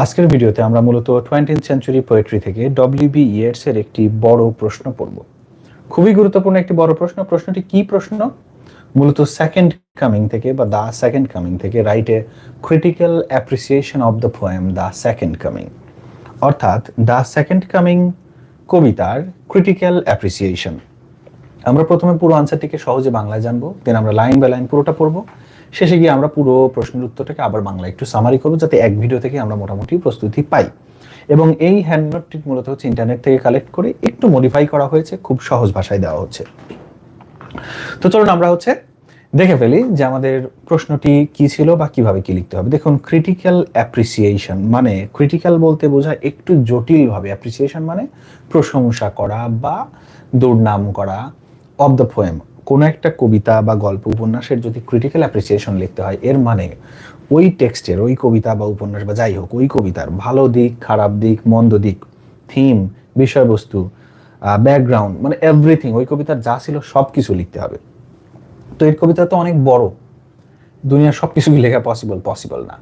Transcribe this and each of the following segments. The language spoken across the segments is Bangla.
আজকের ভিডিওতে আমরা মূলত 20th সেঞ্চুরি পোয়েট্রি থেকে ডব্লিউ.বি. ইয়েটসের একটি বড় প্রশ্ন পড়ব। খুবই গুরুত্বপূর্ণ একটি বড় প্রশ্ন। প্রশ্নটি কি প্রশ্ন? মূলত সেকেন্ড কামিং থেকে বা দ্য সেকেন্ড কামিং থেকে write a critical appreciation of the poem the second coming, অর্থাৎ দ্য সেকেন্ড কামিং কবিতার ক্রিটিক্যাল অ্যাপ্রিসিয়েশন। আমরা প্রথমে পুরো আনসারটিকে সহজে বাংলায় জানবো, দেন আমরা লাইন বাই লাইন পুরোটা পড়বো, শেষে গিয়ে আমরা পুরো প্রশ্নের উত্তরটাকে আবার বাংলায় একটু সামারি করবো, যাতে এক ভিডিও থেকে আমরা মোটামুটি প্রস্তুতি পাই। এবং এই হ্যান্ড নোটটি মূলত হচ্ছে ইন্টারনেট থেকে কালেক্ট করে একটু মডিফাই করা হয়েছে, খুব সহজ ভাষায় দেওয়া হচ্ছে। তো চলুন আমরা হচ্ছে দেখে ফেলি যে আমাদের প্রশ্নটি কি ছিল বা কিভাবে কি লিখতে হবে। দেখুন, ক্রিটিক্যাল অ্যাপ্রিসিয়েশন মানে, ক্রিটিক্যাল বলতে বোঝায় একটু জটিলভাবে, অ্যাপ্রিসিয়েশন মানে প্রশংসা করা বা দুর্নাম করা অফ দ্য পোয়েম। কোনো একটা কবিতা বা গল্প উপন্যাসের যদি ক্রিটিক্যাল অ্যাপ্রিসিয়েশন লিখতে হয়, এর মানে ওই টেক্সটের, ওই কবিতা বা উপন্যাস বা যাই হোক, ওই কবিতার ভালো দিক, খারাপ দিক, মন্দ দিক, থিম, বিষয়বস্তু, ব্যাকগ্রাউন্ড, মানে এভরিথিং, ওই কবিতার যা ছিল সব কিছু লিখতে হবে। তো এই কবিতা তো অনেক বড়, দুনিয়ার সব কিছু কি লেখা পসিবল না।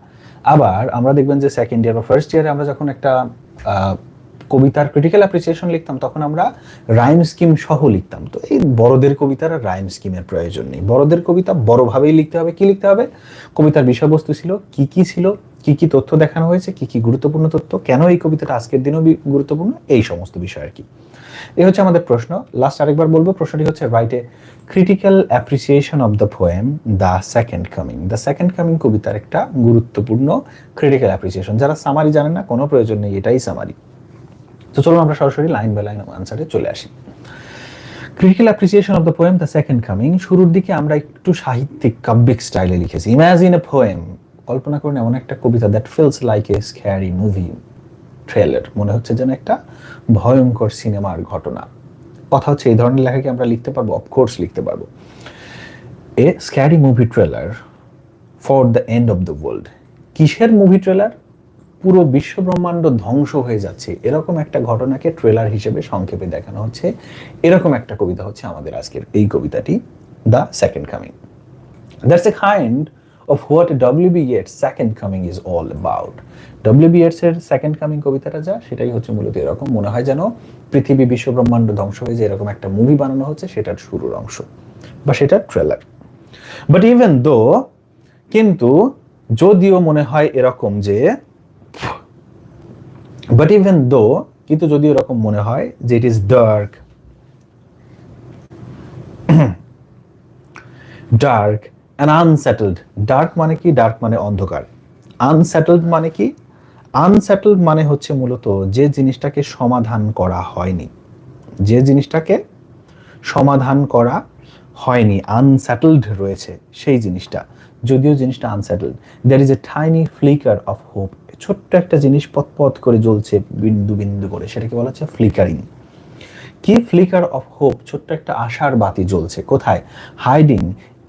আবার আমরা দেখবেন যে সেকেন্ড ইয়ার বা ফার্স্ট ইয়ারে আমরা যখন একটা কবিতার ক্রিটিক্যাল অ্যাপ্রিসিয়েশন লিখতাম, তখন আমরা রাইম স্কিম সহ লিখতাম। তো এই বড়দের কবিতার রাইম স্কিমের প্রয়োজন নেই। বড়দের কবিতা বড়ভাবেই লিখতে হবে। কি লিখতে হবে? কবিতার বিষয়বস্তু ছিল, কি কি তথ্য দেখানো হয়েছে, কি গুরুত্বপূর্ণ তথ্য, কেন এই কবিতাটা আজকের দিনেও গুরুত্বপূর্ণ, এই সমস্ত বিষয় আর কি। এই হচ্ছে আমাদের প্রশ্ন। লাস্ট আরেকবার বলবো, প্রশ্নটি হচ্ছে write a critical appreciation of the poem the second coming. The second coming কবিতার একটা গুরুত্বপূর্ণ ক্রিটিক্যাল অ্যাপ্রিসিয়েশন। যারা সামারি জানেন না, কোনো প্রয়োজন নেই, এটাই সামারি। তো চলুন আমরা সরাসরি লাইন বাই লাইন আনসারে চলে আসি। Critical appreciation of the poem the second coming, শুরুর দিকে আমরা একটু সাহিত্যিক কাব্যিক স্টাইলে লিখেছি। ইমাজিন এ পোয়েম, কল্পনা করুন এমন একটা কবিতা that feels like a scary movie trailer, মনে হচ্ছে যেন একটা ভয়ঙ্কর সিনেমার ঘটনা। কথা হচ্ছে এই ধরনের লেখাকে আমরা লিখতে পারবো, অফকোর্স লিখতে পারবো। A scary movie trailer for the end of the world. কিসের মুভি ট্রেলার? পুরো বিশ্ব ব্রহ্মাণ্ড ধ্বংস হয়ে যাচ্ছে এরকম একটা ঘটনাকে ট্রেলার হিসেবে সংক্ষেপে দেখানো হচ্ছে। এরকম একটা কবিতা হচ্ছে আমাদের আজকের এই কবিতাটি, the second coming. That's a kind of what W.B. Yeats' second coming is all about. W.B. Yeats এর সেকেন্ড কামিং কবিতাটা যা, সেটাই হচ্ছে মূলত এরকম। মনে হয় যেন পৃথিবী, বিশ্ব ব্রহ্মাণ্ড ধ্বংস হয়ে যে এরকম একটা মুভি বানানো হচ্ছে, সেটার শুরুর অংশ বা সেটার ট্রেলার। বাট ইভেন দো, কিন্তু যদিও মনে হয় এরকম যে, বাট ইভেন দো, কিন্তু যদিও এরকম মনে হয় যে it is dark, dark and unsettled. Dark মানে কি? ডার্ক মানে অন্ধকার। আনসেটেলড মানে কি? আনসেটেলড মানে হচ্ছে মূলত যে জিনিসটাকে সমাধান করা হয়নি, যে জিনিসটাকে সমাধান করা হয়নি, আনসেটেলড রয়েছে সেই জিনিসটা। যদিও জিনিসটা unsettled, there is a tiny flicker of hope. ছোট্ট একটা জিনিস পথ করে জ্বলছে বিন্দু বিন্দু করে, সেটাকে বলা হচ্ছে ফ্লিকারিং। কি? ফ্লিকার অফ হোপ, ছোট্ট একটা আশার বাতি জ্বলছে। কোথায়? হাইডিং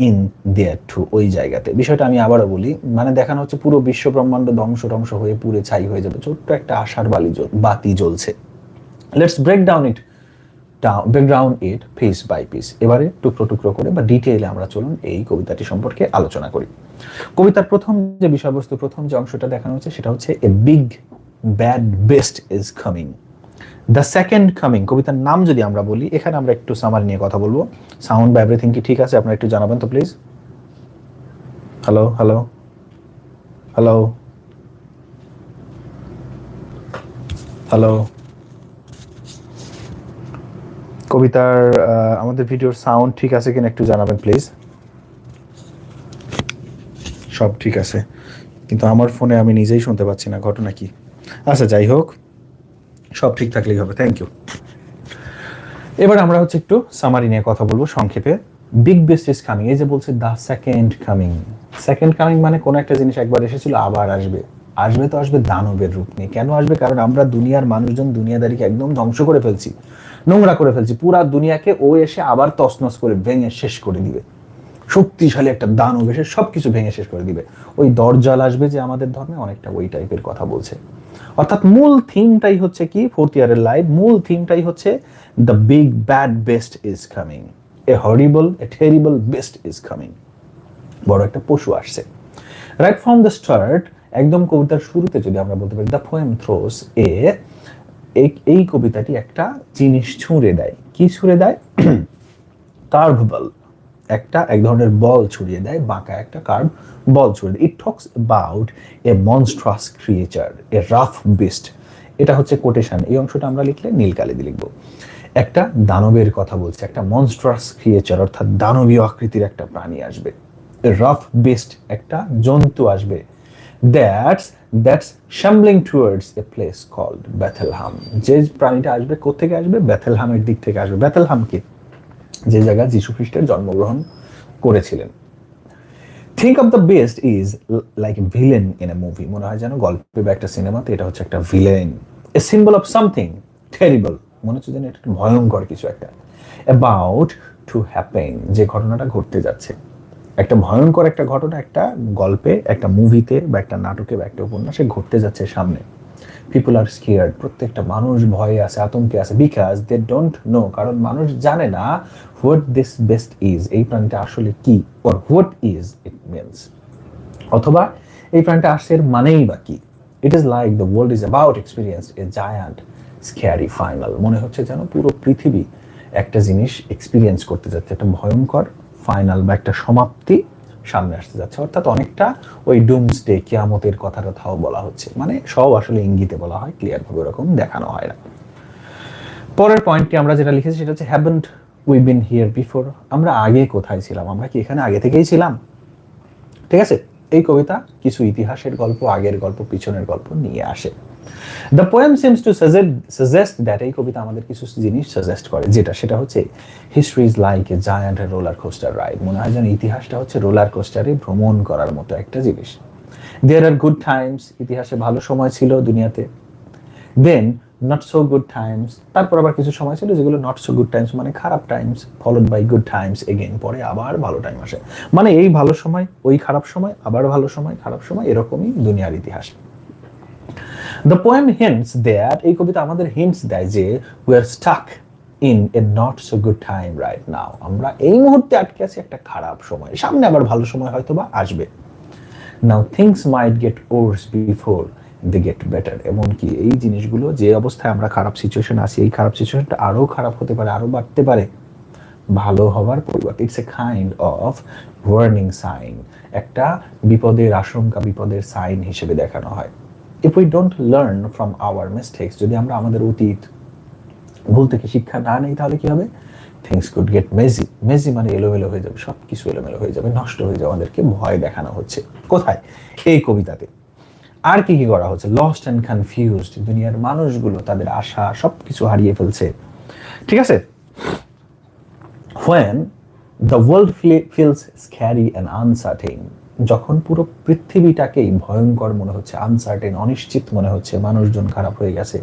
ইন দেয়ার টু, ওই জায়গাতে। বিষয়টা আমি আবারও বলি, মানে দেখানো হচ্ছে পুরো বিশ্ব ব্রহ্মাণ্ড ধ্বংস হয়ে পুড়ে ছাই হয়ে যাবে, ছোট্ট একটা আশার বাতি জ্বলছে। Let's break down it piece by piece. এবারে টুকরো টুকরো করে বা ডিটেইলে আমরা চলুন এই কবিতাটি সম্পর্কে আলোচনা করি। কবিতার প্রথম যে বিষয়বস্তু, প্রথম যে অংশটা দেখানো হচ্ছে, সেটা হচ্ছে a big bad best is coming. The second coming কবিতার নাম যদি আমরা বলি, এখানে আমরা একটু সামারি নিয়ে কথা বলবো। সাউন্ড বা এভরিথিং কি ঠিক আছে? আপনারা একটু জানাবেন তো please. Hello hello hello hello. কবিতার আমাদের ভিডিওর সাউন্ড ঠিক আছে কিনা একটু জানাবেন প্লিজ। সব ঠিক আছে, কিন্তু আমার ফোনে আমি নিজেই শুনতে পাচ্ছি না, ঘটনা কি? আচ্ছা যাই হোক, সব ঠিক থাকলেই হবে, থ্যাংক ইউ। এবার আমরা হচ্ছে একটু সামারি নিয়ে কথা বলবো সংক্ষেপে। বিগ বেস্ট ইজ কামিং, এই যে বলছে the second coming. Second coming মানে কোন একটা জিনিস একবার এসেছিল আবার আসবে। তো আসবে দানবের রূপ নিয়ে। কেন আসবে? কারণ আমরা দুনিয়ার মানুষজন দুনিয়াদারিকে একদম ধ্বংস করে ফেলছি, নোংরা করে ফেলছি। পুরা দুনিয়াকে ও এসে আবার তছনছ করে ভেঙে শেষ করে দিবে। শক্তিশালী একটা দানব এসে সবকিছু ভেঙে শেষ করে দিবে। ওই দরজাল আসবে যে আমাদের ধর্মে, অনেকটা ওই টাইপের কথা বলছে। অর্থাৎ মূল থিমটাই হচ্ছে কি, ফোর্থ ইয়ারের লাইভ মূল থিমটাই হচ্ছে the big bad best is coming, A horrible a terrible best is coming. বড় একটা পশু আসছে। রাইট ফ্রম দ্য স্টার্ট একদম কবিতার শুরুতে যদি আমরা বলতে পারি দ্য পোয়েম থ্রোস এই কবিতাটি একটা জিনিস ছুঁড়ে দেয়। কি ছুঁড়ে দেয়? কার্ভ বল, এক ধরনের বল ছুড়িয়ে দেয়, বাঁকা একটা কার্ভ বল ছুড়ে দেয়। It talks about a monstrous creature, a rough beast. এটা হচ্ছে কোটেশন, এই অংশটা আমরা লিখলে নীল কালি দিয়ে লিখবো। একটা দানবের কথা বলছে, একটা মনস্ট্রাস ক্রিয়েচার অর্থাৎ দানবীয় আকৃতির একটা প্রাণী আসবে। এ রাফ বিস্ট, একটা জন্তু আসবে। That's shambling towards a place called Bethlehem. যে প্রাণীটা আসবে কোত্থেকে আসবে? বেথেলহামের দিক থেকে আসবে। বেথেলহাম কি? যে জায়গায় যীশু খ্রিস্টের জন্মগ্রহণ করেছিলেন। Think of the best is like A villain in a movie. মনে হয় যেন গল্পে বা একটা সিনেমাতে এটা হচ্ছে একটা villain. A symbol of something terrible, মনে হচ্ছে যেন এটা ভয়ঙ্কর কিছু একটা। অ্যাবাউট টু হ্যাপেন, যে ঘটনাটা ঘটতে যাচ্ছে। একটা ভয়ঙ্কর একটা ঘটনা একটা গল্পে, একটা মুভিতে বা একটা নাটকে বা একটা উপন্যাসে ঘটতে যাচ্ছে সামনে। পিপল আর স্কেয়ার্ড, প্রত্যেকটা মানুষ ভয়ে আছে, আতঙ্কে আছে। বিকজ দে ডোন্ট নো, কারণ মানুষ জানে না হোয়াট দিস বেস্ট ইজ, এই প্রাণীটা আসলে কি, or what is it means, অথবা এই প্রাণীটা আসছে এর মানেই বা কি। It is like the world is about experience A giant scary final. মনে হচ্ছে যেন পুরো পৃথিবী একটা জিনিস এক্সপিরিয়েন্স করতে যাচ্ছে, একটা ভয়ঙ্কর ফাইনাল বা একটা সমাপ্তি সামনে আসতে যাচ্ছে। অর্থাৎ অনেকটা ওই ডুমসডে কিয়ামতের কথাটাও বলা হচ্ছে, মানে সব আসলে ইঙ্গিতে বলা হয়, ক্লিয়ার ভাবে ওরকম দেখানো হয় না। পরের পয়েন্টটি আমরা যেটা লিখেছি সেটা হচ্ছে haven't we bin here before, আমরা আগে কোথায় ছিলাম, আমরা কি এখানে আগে থেকেই ছিলাম? ঠিক আছে, এই কবিতা কিছু ইতিহাসের গল্প, আগের গল্প, পিছনের গল্প নিয়ে আসে। The poem seems to suggest that, এই কবিতা আমাদের কিছু জিনিস সাজেস্ট করে, সেটা হচ্ছে history is like A giant roller coaster ride. মনে হয় যেন ইতিহাসটা হচ্ছে রোলার কোস্টারে ভ্রমণ করার মতো একটা জিনিস। দেয়ার আর গুড টাইমস, ইতিহাসে ভালো সময় ছিল দুনিয়াতে। দেন নট সো গুড টাইমস, তারপর আবার কিছু সময় ছিল যেগুলো নট সো গুড টাইমস, মানে খারাপ Times, followed bye good Times again, পরে আবার ভালো টাইম আসে। মানে এই ভালো সময়, ওই খারাপ সময়, আবার ভালো সময়, খারাপ সময়, এরকমই দুনিয়ার ইতিহাস। দ্য পোয়েম হিন্টস দ্যাট, এই কবিতা আমাদের হিন্টস দেয় যে we are stuck in a not so good time right now, আমরা এই মুহূর্তে আটকে আছি একটা খারাপ সময়, সামনে আবার ভালো সময় হয়তো বা আসবে। Now things might get worse before they get better, এমনকি এই জিনিসগুলো, যে অবস্থায় আমরা খারাপ সিচুয়েশন আছি, এই খারাপ সিচুয়েশনটা আরো খারাপ হতে পারে, আরো বাড়তে পারে ভালো হওয়ার পরিবর্তে। It's a kind of warning sign, একটা বিপদের আশঙ্কা, বিপদের সাইন হিসেবে দেখানো হয়। If we don't learn from our mistakes, যদি আমরা আমাদের অতীত ভুল থেকে শিক্ষা না নেই, তাহলে কি হবে? থিংস কুড গেট মেজি, মেজি মানে এলোমেলো হয়ে যাবে, সব কিছু এলোমেলো হয়ে যাবে, নষ্ট হয়ে যাবে। আমাদেরকে ভয় দেখানো হচ্ছে কোথায়? এই কবিতাতে। আর কি কি করা হচ্ছে? লস্ট অ্যান্ড কনফিউজড, দুনিয়ার মানুষগুলো তাদের আশা সবকিছু হারিয়ে ফেলছে। ঠিক আছে, when the world feels scary and uncertain, যখন পুরো পৃথিবীটাকেই ভয়ঙ্কর মনে হচ্ছে, আনসার্টেন অনিশ্চিত মনে হচ্ছে, মানুষজন খারাপ হয়ে গেছে,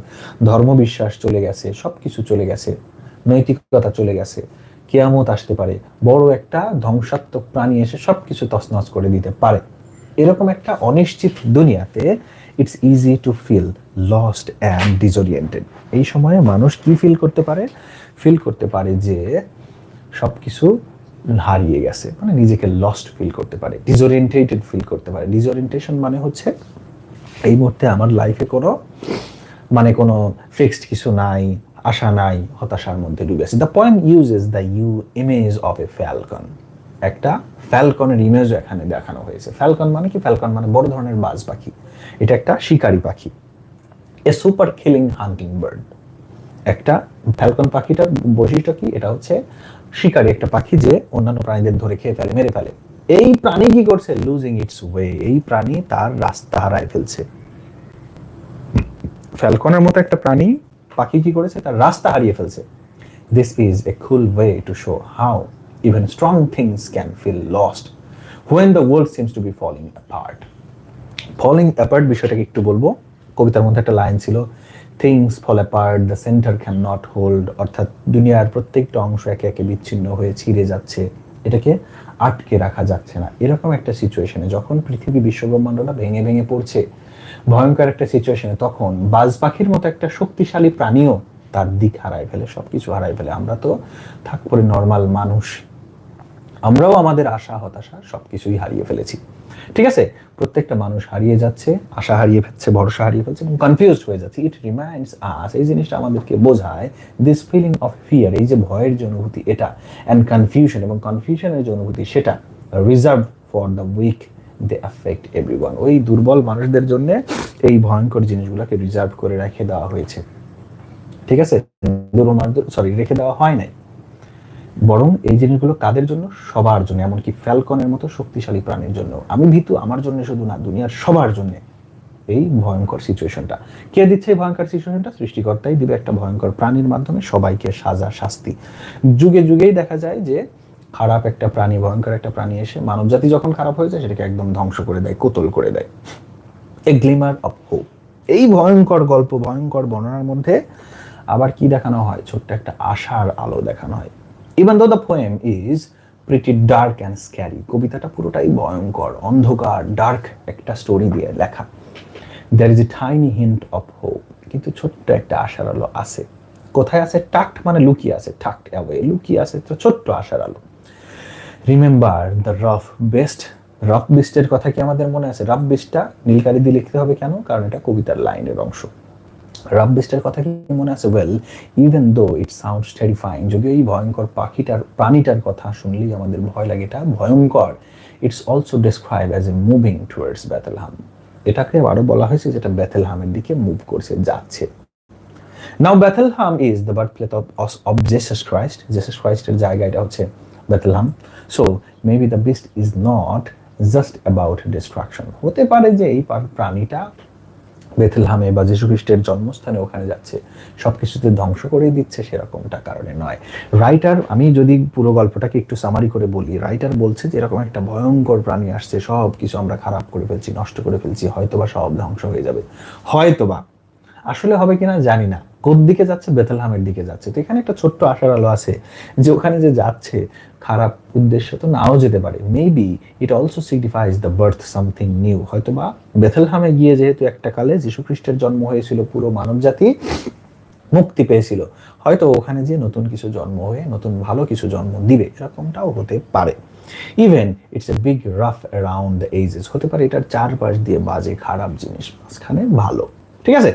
ধর্মবিশ্বাস চলে গেছে, সবকিছু চলে গেছে, নৈতিকতা চলে গেছে, কিয়ামত আসতে পারে, বড় একটা ধ্বংসাত্মক প্রাণী এসে সবকিছু তছনছ করে দিতে পারে, এরকম একটা অনিশ্চিত দুনিয়াতে it's easy to feel lost and disoriented. এই সময়ে মানুষ কি ফিল করতে পারে? ফিল করতে পারে যে সবকিছু হারিয়ে গেছে, মানে নিজেকে লস্ট ফিল করতে পারে, ডিসওরিয়েন্টেড ফিল করতে পারে। ডিসওরিয়েন্টেশন মানে হচ্ছে এই মুহূর্তে আমার লাইফে কোনো ফিক্সড কিছু নাই, আশা নাই, হতাশার মধ্যে ডুবে আছে। The poem uses the image of A Falcon, একটা ফ্যালকনের ইমেজও এখানে দেখানো হয়েছে। ফ্যালকন মানে কি? ফ্যালকন মানে বড় ধরনের বাজ পাখি, এটা একটা শিকারী পাখি। এ সুপার কিলিং হান্টিং বার্ড, একটা ফ্যালকন পাখিটার বৈশিষ্ট্য কি? এটা হচ্ছে শিকারী একটা পাখি, যে অন্যান্য প্রাণীদের ধরে খেয়ে ফেলে, মেরে ফেলে। এই প্রাণী কি করছে? লুজিং ইটস ওয়ে, এই প্রাণী তার রাস্তা হারায় ফেলছে। ফ্যালকনের মতো একটা প্রাণী, পাখি কি করেছে? তার রাস্তা হারিয়ে ফেলছে। This is a cool way to show how even strong things can feel lost when the world seems to be falling apart. Falling apart বিষয়টাকে একটু বলবো। কবিতার মধ্যে একটা লাইন ছিল, things fall apart the centre can not hold, অর্থাৎ দুনিয়ার প্রত্যেকটা অংশ একে একে বিচ্ছিন্ন হয়ে ছিঁড়ে যাচ্ছে, এটাকে আটকে রাখা যাচ্ছে না। এরকম একটা সিচুয়েশনে যখন পৃথিবী বিশ্বব্রহ্মাণ্ডটা ভেঙে ভেঙে পড়ছে, ভয়ঙ্কর একটা সিচুয়েশনে, তখন বাজ পাখির মতো একটা শক্তিশালী প্রাণীও তার দিক হারায় ফেলে, সবকিছু হারায় ফেলে। আমরা তো থাকবো নর্মাল মানুষ, আমরাও আমাদের আশা হতাশা সবকিছুই হারিয়ে ফেলেছি। ঠিক আছে, প্রত্যেকটা মানুষ হারিয়ে যাচ্ছে, আশা হারিয়ে ফেলছে, ভরসা হারিয়ে ফেলছে এবং কনফিউজড হয়ে যাচ্ছে। ইট রিমাইন্ডস আস, এই জিনিসটা আমাদেরকে বোঝায়, দিস ফিলিং অফ ফিয়ার, এই যে ভয়ের যে অনুভূতি এটা, অ্যান্ড কনফিউশন, এবং কনফিউশনের যে অনুভূতি সেটা reserve for the weak, they affect everyone. ওই দুর্বল মানুষদের জন্য এই ভয়ঙ্কর জিনিসগুলোকে রিজার্ভ করে রেখে দেওয়া হয়েছে। ঠিক আছে, রেখে দেওয়া হয় নাই, বরং এই জিনিসগুলো কাদের জন্য? সবার জন্য, এমনকি ফ্যালকনের মতো শক্তিশালী প্রাণীর জন্য। আমি ভীতু, আমার জন্য শুধু না, দুনিয়ার সবার জন্য এই ভয়ঙ্কর সিচুয়েশনটা। কে দিচ্ছে এই ভয়ঙ্কর সিচুয়েশনটা? সৃষ্টিকর্তাই দিবে একটা ভয়ঙ্কর প্রাণীর মাধ্যমে সবাইকে সাজা, শাস্তি। যুগে যুগেই দেখা যায় যে খারাপ একটা প্রাণী, ভয়ঙ্কর একটা প্রাণী এসে মানব জাতি যখন খারাপ হয়ে যায় সেটাকে একদম ধ্বংস করে দেয়, কোতল করে দেয়। এ গ্লিমার অফ হোপ, এই ভয়ঙ্কর গল্প, ভয়ঙ্কর বর্ণনার মধ্যে আবার কি দেখানো হয়? ছোট্ট একটা আশার আলো দেখানো হয়। Even though the poem is pretty dark and scary, কবিতাটা পুরোটাই ভয়ঙ্কর, অন্ধকার, ডার্ক একটা স্টোরি দিয়ে লেখা। There is a tiny hint of hope, কিন্তু ছোট্ট একটা আশার আলো আছে। কোথায় আছে? টাক্ট মানে লুকিয়ে আছে, টাক্ট অ্যাওয়ে, লুকিয়ে আছে তো ছোট্ট আশার আলো। Remember the rough beast, rough বিস্টের কথা কি আমাদের মনে আছে? রাফ বিস্টটা নীলকালি দিয়ে লিখতে হবে কেন? কারণ এটা কবিতার লাইনের অংশ। রাফ বিস্টের কথা কি মনে আছে? Well, even though it sounds terrifying, যদিও এই ভয়ঙ্কর প্রাণীটার কথা শুনলেই আমাদের ভয় লাগে, এটা ভয়ঙ্কর। It's also describe as a moving towards Bethlehem, এটাকে আরো বলা হয়েছে যেটা বেথলহামের দিকে মুভ করছে, যাচ্ছে। Now Bethlehem is the birthplace of Jesus Christ, Jesus ক্রাইস্টের জায়গা এটা হচ্ছে Bethlehem. So maybe the beast is not just about destruction, হতে পারে যে এই প্রাণীটা বেথলহামে বা যীশু খ্রিস্টের জন্মস্থানে ওখানে যাচ্ছে, সবকিছুতে ধ্বংস করে দিচ্ছে, সেরকমটা কারণে নয়। রাইটার, আমি যদি পুরো গল্পটাকে একটু সামারি করে বলি, রাইটার বলছে যে এরকম একটা ভয়ঙ্কর প্রাণী আসছে, সব কিছু আমরা খারাপ করে ফেলছি, নষ্ট করে ফেলছি, হয়তোবা সব ধ্বংস হয়ে যাবে। হয়তোবা, আসলে হবে কিনা জানি না। কোন দিকে যাচ্ছে? বেথলহামের দিকে যাচ্ছে। তো এখানে একটা ছোট্ট আশার আলো আছে যে ওখানে যে যাচ্ছে খারাপ উদ্দেশ্য তো নাও যেতে পারে। Maybe it also signifies the birth something new, হয়তোবা বেথলহামে গিয়ে যেহেতু একটা কালে যীশু খ্রিস্টের জন্ম হয়েছিল, পুরো মানব জাতি মুক্তি পেয়েছিল, হয়তো ওখানে যে নতুন কিছু জন্ম হয়ে নতুন ভালো কিছু জন্ম দিবে, এরকমটাও হতে পারে। Even it's a big rough around the edges, হতে পারে এটার চারপাশ দিয়ে বাজে খারাপ জিনিস, মাঝখানে ভালো। ঠিক আছে,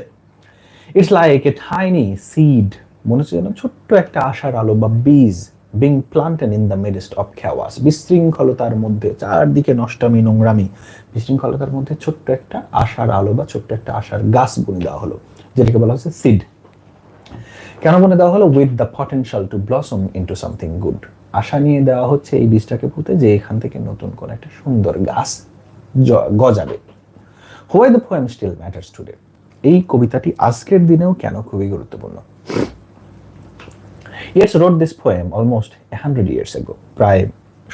it's like a tiny seed, মনে হচ্ছে যেন ছোট্ট একটা আশার আলো বা বীজ, being planted in the midst of chaos, বিশৃঙ্খলতার মধ্যে, চারদিকে নষ্টামি, নোংরামি, বিশৃঙ্খলতার মধ্যে ছোট্ট একটা আশার আলো বা ছোট্ট একটা আশার গাছ বুনে দেওয়া হলো, যেটাকে বলা হচ্ছে সিড। কেন বুনে দেওয়া হলো? With the potential to blossom into something good, আশা নিয়ে দেওয়া হচ্ছে এই বীজটাকে পুঁতে যে এখান থেকে নতুন করে একটা সুন্দর গাছ গজাবে। Why the poem still matters today, এই কবিতাটি আজকের দিনেও কেন খুবই গুরুত্বপূর্ণ? Yeats wrote this poem almost 100 years ago, প্রায়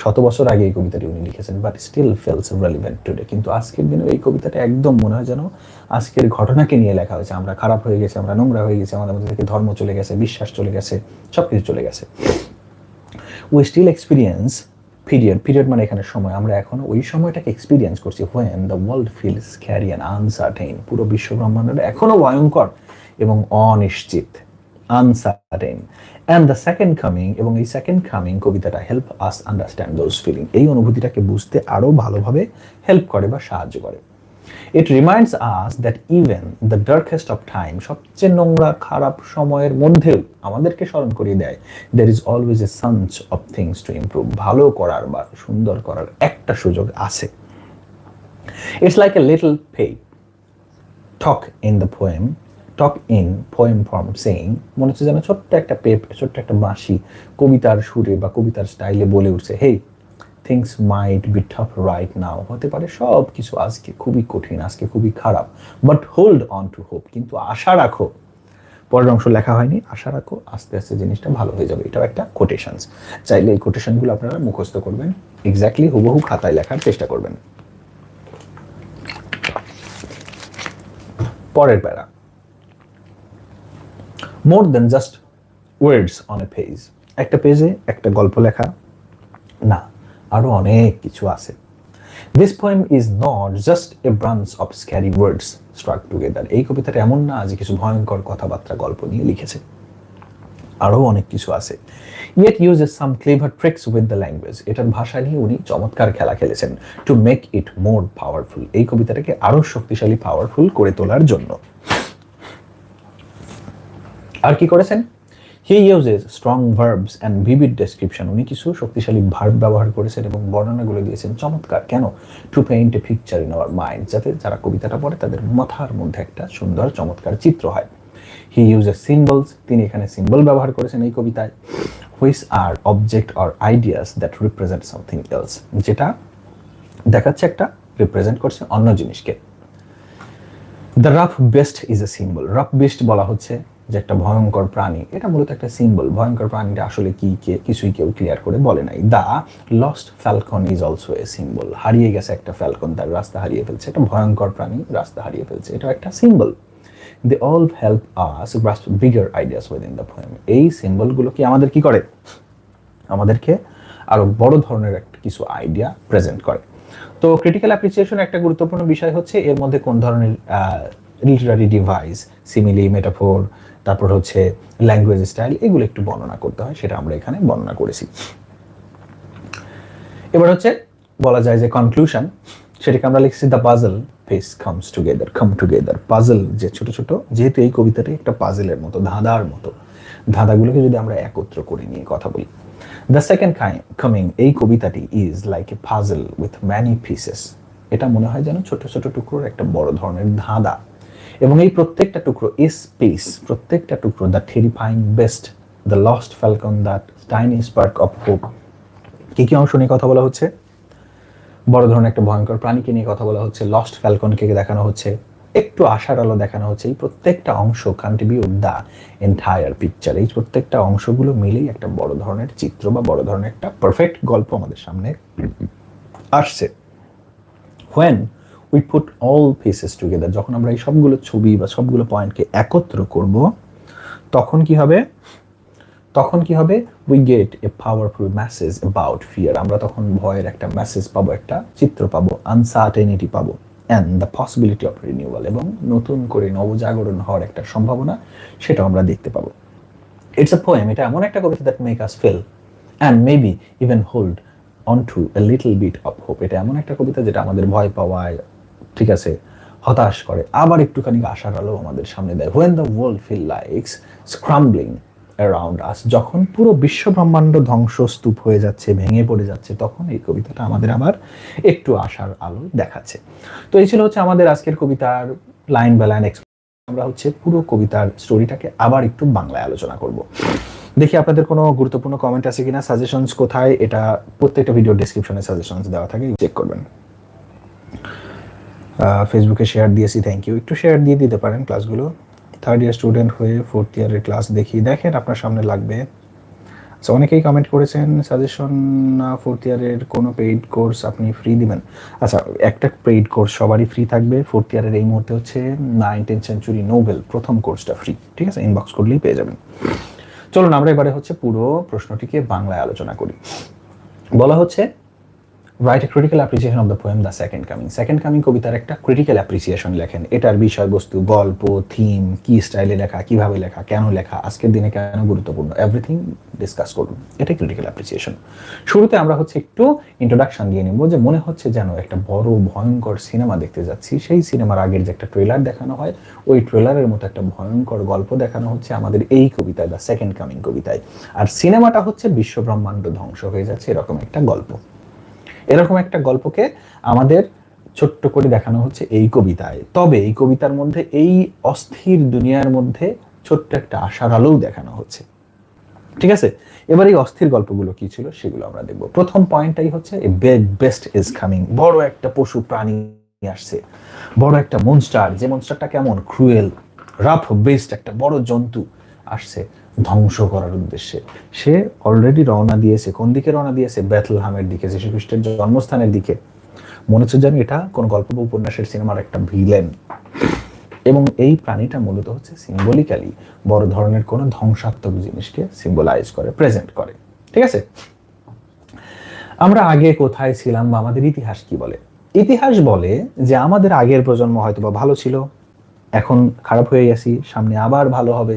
100 বছর আগে এই কবিতাটি উনি লিখেছেন, but still feels relevant today. কিন্তু আজকের দিনে এই কবিতাটা একদম মনে হয় যেন আজকের ঘটনাকে নিয়ে লেখা হয়েছে। আমরা খারাপ হয়ে গেছি, আমরা নোংরা হয়ে গেছি, আমাদের মধ্যে থেকে ধর্ম চলে গেছে, বিশ্বাস চলে গেছে, সবকিছু চলে গেছে। উই স্টিল এক্সপিরিয়েন্স পিরিয়ড মানে এখানে সময়, আমরা এখন ওই সময়টাকে এক্সপিরিয়েন্স করছি। when the world feels scary and uncertain, পুরো বিশ্ব ব্রহ্মাণ্ডটা এখনো ভয়ঙ্কর এবং অনিশ্চিত, uncertain, and the second coming, এবং এই সেকেন্ড কামিং কবিতাটা help us understand those feeling, এই অনুভূতিটাকে বুঝতে আরো ভালোভাবে হেল্প করে বা সাহায্য করে। It reminds us that even the darkest of time, সবচেয়ে নোংরা খারাপ সময়ের মধ্যেও আমাদেরকে স্মরণ করিয়ে দেয়, there is always a chance of things to improve, ভালো করার বা সুন্দর করার একটা সুযোগ আছে। It's like a little pig talk in the poem, talk in poem form saying, মনে হচ্ছে যেন ছোট্ট একটা পেপ, ছোট্ট একটা বাঁশি কবিতার সুরে বা কবিতার স্টাইলে বলে উঠছে, hey, things might be tough right now, হতে পারে সব কিছু আজকে খুবই কঠিন, আজকে খুবই খারাপ, but hold on to hope, কিন্তু আশা রাখো। পরের অংশ লেখা হয়নি, আশা রাখো, আস্তে আস্তে জিনিসটা ভালো হয়ে যাবে। এটাও একটা কোটেশনস, চাইলে এই কোটেশনগুলো আপনারা মুখস্থ করবেন, এক্স্যাক্টলি হুবহু খাতায় লেখার চেষ্টা করবেন। পরের প্যারা, more than just words on a page, একটা পেজে একটা গল্প লেখা না, আরো অনেক কিছু আছে। This poem is not just a bunch of scary words struck together, এই কবিতাটা এমন না যে কিছু ভয়ঙ্কর কথাবার্তা গল্প নিয়ে লিখেছে। আরও অনেক কিছু আছে। Yet uses some clever tricks with the language. এটার ভাষা নিয়ে উনি চমৎকার খেলা খেলেছেন to make it more powerful, এই কবিতাটাকে আরো শক্তিশালী পাওয়ারফুল করে তোলার জন্য। আর কি করেছেন? He uses strong verbs and vivid description. উনি কিছু শক্তিশালী ভার্ব ব্যবহার করেছেন এবং বর্ণনাগুলো দিয়েছেন চমৎকার। কেন? Two paint a picture in our mind, যাতে যারা কবিতাটা পড়ে তাদের মাথার মধ্যে একটা সুন্দর চমৎকার চিত্র হয়। He uses symbols. তিনি এখানে সিম্বল ব্যবহার করেছেন এই কবিতায়, which are object or ideas that represent something else, যেটা দেখাচ্ছে একটা, রিপ্রেজেন্ট করছে অন্য জিনিসকে। The rough beast is a symbol. rough beast বলা হচ্ছে যে একটা ভয়ঙ্কর প্রাণী, এটা মূলত একটা সিম্বল। ভয়ঙ্কর প্রাণীটা আসলে কি কিছুই কেউ ক্লিয়ার করে বলে নাই। The lost Falcon is also a symbol. হারিয়ে গেছে একটা ফ্যালকন, তার রাস্তা হারিয়ে ফেলছে, একটা ভয়ঙ্কর প্রাণী রাস্তা হারিয়ে ফেলছে, এটা একটা symbol. They all help us grasp bigger ideas within the poem. এই সিম্বলগুলো কি আমাদের কি করে? আমাদেরকে আরো বড় ধরনের একটা কিছু আইডিয়া প্রেজেন্ট করে। তো ক্রিটিক্যাল অ্যাপ্রিসিয়েশন একটা গুরুত্বপূর্ণ বিষয় হচ্ছে এর মধ্যে কোন ধরনের লিটারারি ডিভাইস, সিমিলি, মেটাফোর, তারপর হচ্ছে ল্যাঙ্গুয়েজ স্টাইল, এগুলো একটু বর্ণনা করতে হয়, সেটা আমরা এখানে বর্ণনা করেছি। এবার হচ্ছে বলা যায় যে কনক্লুশন, সেটাকে আমরা লিখছি the puzzle piece comes together, come together. Puzzle যে ছোট ছোট, যেহেতু এই কবিতাটা একটা পাজলের মতো, ধাঁধার মতো, ধাঁধাগুলোকে যদি আমরা একত্র করে নিয়ে কথা বলি। দ্য সেকেন্ড কামিং, এই কবিতাটি is like a puzzle with many pieces. এটা মনে হয় যেন ছোট ছোট টুকরোর একটা বড় ধরনের ধাঁধা, এবং এই প্রত্যেকটা টুকরো ইজ পিস, প্রত্যেকটা টুকরো, the terrifying best, the lost Falcon, that tiny spark of hope. কি কি অংশ নিয়ে কথা বলা হচ্ছে? বড় ধরনের একটা ভয়ঙ্কর প্রাণীকে নিয়ে কথা বলা হচ্ছে, লস্ট ফ্যালকনকে দেখানো হচ্ছে, একটু আশার আলো দেখানো হচ্ছে। এই প্রত্যেকটা অংশ কন্ট্রিবিউট দ্য এন্টায়ার পিকচার। এই প্রত্যেকটা অংশগুলো মিলেই একটা বড় ধরনের চিত্র বা বড় ধরনের একটা পারফেক্ট গল্প আমাদের সামনে আসছে। When we put all pieces together, যখন আমরা এই সবগুলো ছবি বা সবগুলো পয়েন্টকে একত্র করব, তখন কি হবে? তখন কি হবে? we get a powerful message about fear. আমরা তখন ভয়ের একটা মেসেজ পাবো, একটা চিত্র পাবো, আনসার্টেনিটি পাবো, and the possibility of renewal, এবং নতুন করে নবজাগরণ হওয়ার একটা সম্ভাবনা, সেটা আমরা দেখতে পাবো। It's a poem, এটা এমন একটা কবিতা that make us feel and maybe even hold onto a little bit of hope. এটা এমন একটা কবিতা যেটা আমাদের ভয় পাওয়ায়, ঠিক আছে, হতাশ করে, আবার একটুখানি আশার আলো আমাদের সামনে দেয়। When the world feel like scrambling around us, যখন পুরো বিশ্ব ব্রহ্মাণ্ড ধ্বংসস্তূপ হয়ে যাচ্ছে, ভেঙে পড়ে যাচ্ছে, তখন এই কবিতাটা আমাদের আবার একটু আশার আলো দেখাচ্ছে। তো এই ছিল হচ্ছে আমাদের আজকের কবিতার লাইন বাই লাইন। আমরা হচ্ছে পুরো কবিতার স্টোরিটাকে আবার একটু বাংলায় আলোচনা করব। দেখি আপনাদের কোনো গুরুত্বপূর্ণ কমেন্ট আছে কিনা, সাজেশনস কোথায়, এটা প্রত্যেকটা ভিডিও ডেসক্রিপশনে সাজেশনস দেওয়া থাকে, চেক করবেন। ফেসবুকে শেয়ার দিয়েছি, থ্যাংক ইউ। একটু শেয়ার দিয়ে দিতে পারেন ক্লাসগুলো। থার্ড ইয়ার স্টুডেন্ট হয়ে ফোর্থ ইয়ারের ক্লাস দেখি, দেখেন আপনার সামনে লাগবে। আচ্ছা, অনেকেই কমেন্ট করেছেন সাজেশন, ফোর্থ ইয়ারের কোনো পেইড কোর্স আপনি ফ্রি দিবেন। আচ্ছা, একটা পেইড কোর্স সবারই ফ্রি থাকবে ফোর্থ ইয়ারের, এই মুহূর্তে হচ্ছে 9th সেঞ্চুরি নোবেল প্রথম কোর্সটা ফ্রি, ঠিক আছে, ইনবক্স করলেই পেয়ে যাবেন। চলুন আমরা এবারে হচ্ছে পুরো প্রশ্নটিকে বাংলায় আলোচনা করি। বলা হচ্ছে write a critical appreciation of the poem The Second Coming. Second Coming কবিতার একটা ক্রিটিক্যাল অ্যাপ্রিসিয়েশন লেখেন। এটার বিষয়বস্তু, গল্প, থিম, কি স্টাইলে লেখা, কিভাবে লেখা, কেন লেখা, আজকের দিনে কেন গুরুত্বপূর্ণ, এভরিথিং ডিসকাস করুন। এটাই ক্রিটিক্যাল অ্যাপ্রিসিয়েশন। শুরুতে আমরা হচ্ছে একটু ইন্ট্রোডাকশন দিয়ে নেব, যে মনে হচ্ছে যেন একটা বড় ভয়ঙ্কর সিনেমা দেখতে যাচ্ছি। সেই সিনেমার আগের যে একটা ট্রেলার দেখানো হয়, ওই ট্রেলারের মতো একটা ভয়ঙ্কর গল্প দেখানো হচ্ছে আমাদের এই কবিতায়, দ্য সেকেন্ড কামিং কবিতায়। আর সিনেমাটা হচ্ছে বিশ্ব ব্রহ্মাণ্ড ধ্বংস হয়ে যাচ্ছে, এরকম একটা গল্প। এরকম একটা গল্পকে আমাদের ছোট্ট করে দেখানো হচ্ছে এই কবিতায়। তবে এই কবিতার মধ্যে এই অস্থির দুনিয়ার মধ্যে ছোট্ট একটা আশার আলোও দেখানো হচ্ছে, ঠিক আছে। এবার এই অস্থির গল্পগুলো কি ছিল সেগুলো আমরা দেখব। প্রথম পয়েন্টটাই হচ্ছে a big best is coming. বড় একটা পশু প্রাণী আসছে, বড় একটা মনস্টার, যে মনস্টারটা কেমন, ক্রুয়েল, রাফ বেস্ট, একটা বড় জন্তু আসছে ধ্বংস করার উদ্দেশ্যে। সে অলরেডি রওনা দিয়েছে। কোন দিকে রওনা দিয়েছে? বেথলেহেমের দিকে, যীশু খ্রিস্টের জন্মস্থানের দিকে। মনে হচ্ছে যেন এটা কোন গল্প বা উপন্যাসের সিনেমার একটা ভিলেন। এবং এই প্রাণীটা মূলত হচ্ছে সিম্বলিক্যালি বড় ধরনের কোন ধ্বংসাত্মক জিনিসকে সিম্বলাইজ করে, প্রেজেন্ট করে, ঠিক আছে। আমরা আগে কোথায় ছিলাম বা আমাদের ইতিহাস কি বলে? ইতিহাস বলে যে আমাদের আগের প্রজন্ম হয়তো বা ভালো ছিল, এখন খারাপ হয়ে গেছি, সামনে আবার ভালো হবে।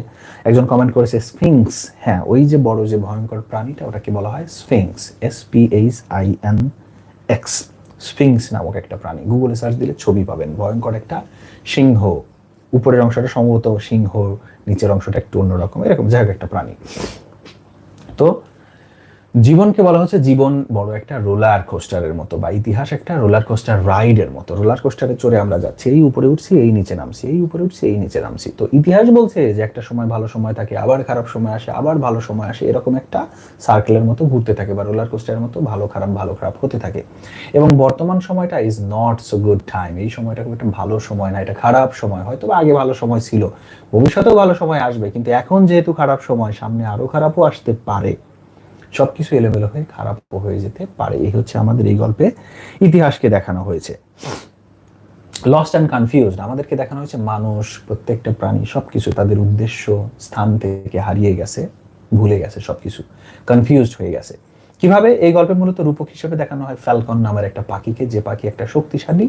একজন কমেন্ট করেছে স্ফিংস, হ্যাঁ ওই যে বড় যে ভয়ঙ্কর প্রাণীটা ওটাকে বলা হয় স্ফিংস, SPHINX, স্ফিংস নামক একটা প্রাণী। গুগলে সার্চ দিলে ছবি পাবেন, ভয়ঙ্কর একটা সিংহ, উপরের অংশটা সম্ভবত সিংহ, নিচের অংশটা একটু অন্যরকম, এরকম জায়গা একটা প্রাণী। তো জীবনকে বলা হচ্ছে জীবন বড় একটা রোলার কোস্টারের মতো, বা ইতিহাস একটা রোলার কোস্টার রাইডের মতো। রোলার কোস্টারে চড়ে আমরা যাচ্ছি, এই উপরে উঠছি এই নিচে নামছি, এই উপরে উঠছি এই নিচে নামছি। তো ইতিহাস বলছে যে একটা সময় ভালো সময় থাকে, আবার খারাপ সময় আসে, আবার ভালো সময় আসে, এরকম একটা সার্কেলের মতো ঘুরতে থাকে, বা রোলার কোস্টারের মতো ভালো খারাপ হতে থাকে। এবং বর্তমান সময়টা is not so good time, এই সময়টা খুব একটা ভালো সময় না, এটা খারাপ সময়। হয়তো আগে ভালো সময় ছিল, ভবিষ্যতেও ভালো সময় আসবে, কিন্তু এখন যেহেতু খারাপ সময়, সামনে আরো খারাপও আসতে পারে, সবকিছু এলোমেলো হয়ে খারাপ হয়ে যেতে পারে। এই হচ্ছে আমাদের এই গল্পে ইতিহাসকে দেখানো হয়েছে। লস্ট অ্যান্ড কনফিউজড, আমাদেরকে দেখানো হয়েছে মানুষ, প্রত্যেকটা প্রাণী, সবকিছু তাদের উদ্দেশ্য স্থান থেকে হারিয়ে গেছে, ভুলে গেছে, সবকিছু কনফিউজড হয়ে গেছে। কিভাবে? এই গল্পে মূলত রূপক হিসেবে দেখানো হয় ফ্যালকন নামের একটা পাখিকে, যে পাখি একটা শক্তিশালী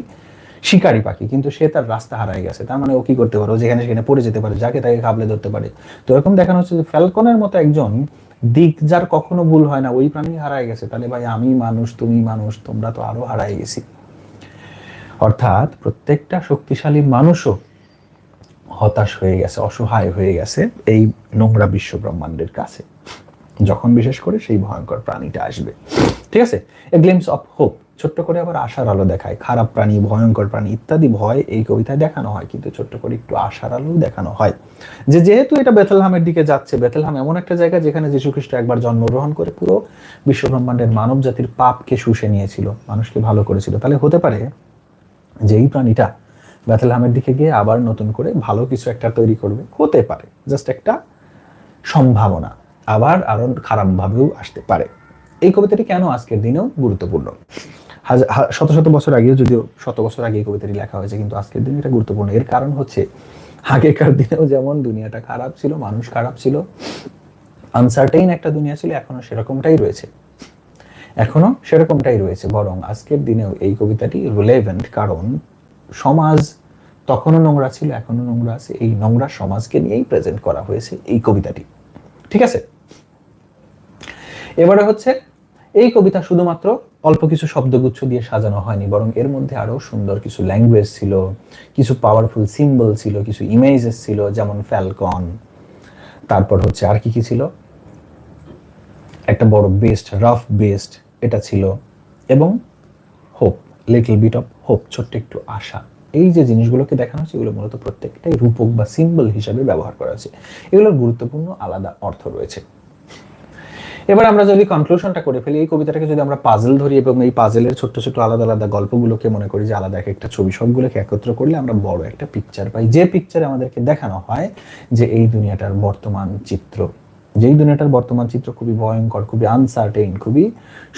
শিকারী পাখি, কিন্তু সে তার রাস্তা হারায় গেছে। তার মানে ও কি করতে পারে? ও যেখানে সেখানে পড়ে যেতে পারে, যাকে তাকে খাবলে ধরতে পারে। তো এরকম দেখানো হচ্ছে যে ফ্যালকনের মতো একজন দিক যার কখনো ভুল হয় না, ওই প্রাণী হারায় গেছে, তাহলে ভাই আমি মানুষ, তুমি মানুষ, তোমরা তো আরো হারায় গেছি। অর্থাৎ প্রত্যেকটা শক্তিশালী মানুষও হতাশ হয়ে গেছে, অসহায় হয়ে গেছে এই নোংরা বিশ্ব ব্রহ্মাণ্ডের কাছে, যখন বিশেষ করে সেই ভয়ঙ্কর প্রাণীটা আসবে। ঠিক আছে, এ গ্লিমস অফ হোপ, ছোট্ট করে আবার আশার আলো দেখায়। খারাপ প্রাণী, ভয়ঙ্কর প্রাণী ইত্যাদি ভয় এই কবিতায় দেখানো হয়, কিন্তু ছোট্ট করে একটু আশার আলো দেখানো হয়, যে যেহেতু এটা বেথলহামের দিকে যাচ্ছে, বেথলহাম এমন একটা জায়গা যেখানে যীশু খ্রিস্ট একবার জন্মগ্রহণ করে পুরো বিশ্ব ব্রহ্মাণ্ডের মানব জাতির পাপকে শুষে নিয়েছিল, মানুষকে ভালো করেছিল, তাহলে হতে পারে যে এই প্রাণীটা বেথলহামের দিকে গিয়ে আবার নতুন করে ভালো কিছু একটা তৈরি করবে, হতে পারে, জাস্ট একটা সম্ভাবনা, আবার আরো খারাপ ভাবেও আসতে পারে। এই কবিতাটি কেন আজকের দিনেও গুরুত্বপূর্ণ? শত শত বছর আগেও, যদিও শত বছর আগে এই কবিতাটি লেখা হয়েছে, কিন্তু আজকের দিনে এটা গুরুত্বপূর্ণ। এর কারণ হচ্ছে আগেকার দিনেও যেমন দুনিয়াটা খারাপ ছিল, মানুষ খারাপ ছিল, আনসার্টেইন একটা দুনিয়া ছিল, এখনো সেরকমটাই রয়েছে। বরং আজকের দিনেও এই কবিতাটি রিলেভেন্ট, কারণ সমাজ তখনও নোংরা ছিল, এখনো নোংরা আছে, এই নোংরা সমাজকে নিয়েই প্রেজেন্ট করা হয়েছে এই কবিতাটি। ঠিক আছে, এবারে হচ্ছে এই কবিতা শুধুমাত্র অল্প কিছু শব্দগুচ্ছ দিয়ে সাজানো হয়নি, বরং এর মধ্যে আরো সুন্দর কিছু ল্যাঙ্গুয়েজ ছিল, কিছু পাওয়ারফুল সিম্বল ছিল, কিছু ইমেজেস ছিল, যেমন ফ্যালকন, তারপর হচ্ছে আর কি কি ছিল, একটা বড় বেস্ট, রাফ বেস্ট এটা ছিল, এবং hope, little bit of hope, ছোট্ট একটু আশা। এই যে জিনিসগুলোকে দেখানো হচ্ছে, এগুলো মূলত প্রত্যেকটাই রূপক বা সিম্বল হিসাবে ব্যবহার করা হয়েছে, এগুলোর গুরুত্বপূর্ণ আলাদা অর্থ রয়েছে। এবার আমরা যদি কনক্লুশনটা করে ফেলি, এই কবিতাটাকে যদি আমরা পাজল ধরি এবং এই পাজলের ছোট্ট ছোট্ট আলাদা আলাদা গল্পগুলোকে মনে করি যে আলাদা একটা ছবি, সবগুলোকে একত্র করলে আমরা বড় একটা পিকচার পাই, যে পিকচারে আমাদেরকে দেখানো হয় যে এই দুনিয়াটার বর্তমান চিত্র, যেই দুনিয়াটার বর্তমান চিত্র খুবই ভয়ঙ্কর, খুবই আনসার্টেইন, খুবই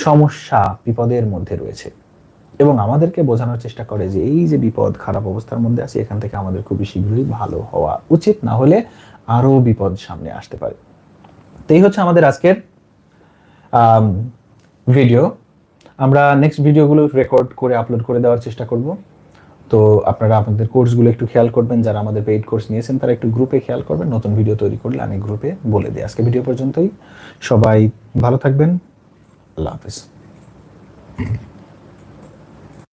সমস্যা বিপদের মধ্যে রয়েছে, এবং আমাদেরকে বোঝানোর চেষ্টা করে যে এই যে বিপদ, খারাপ অবস্থার মধ্যে আছে, এখান থেকে আমাদের খুবই শীঘ্রই ভালো হওয়া উচিত, না হলে আরো বিপদ সামনে আসতে পারে। তো এই হচ্ছে আমাদের আজকের ভিডিও। আমরা নেক্সট ভিডিওগুলো রেকর্ড করে আপলোড করে দেওয়ার চেষ্টা করব। তো আপনারা আপনাদের কোর্সগুলো একটু খেয়াল করবেন, যারা আমাদের পেইড কোর্স নিয়েছেন তারা একটু গ্রুপে খেয়াল করবেন, নতুন ভিডিও তৈরি করলে আমি গ্রুপে বলে দিই। আজকে ভিডিও পর্যন্তই, সবাই ভালো থাকবেন, আল্লাহ হাফেজ।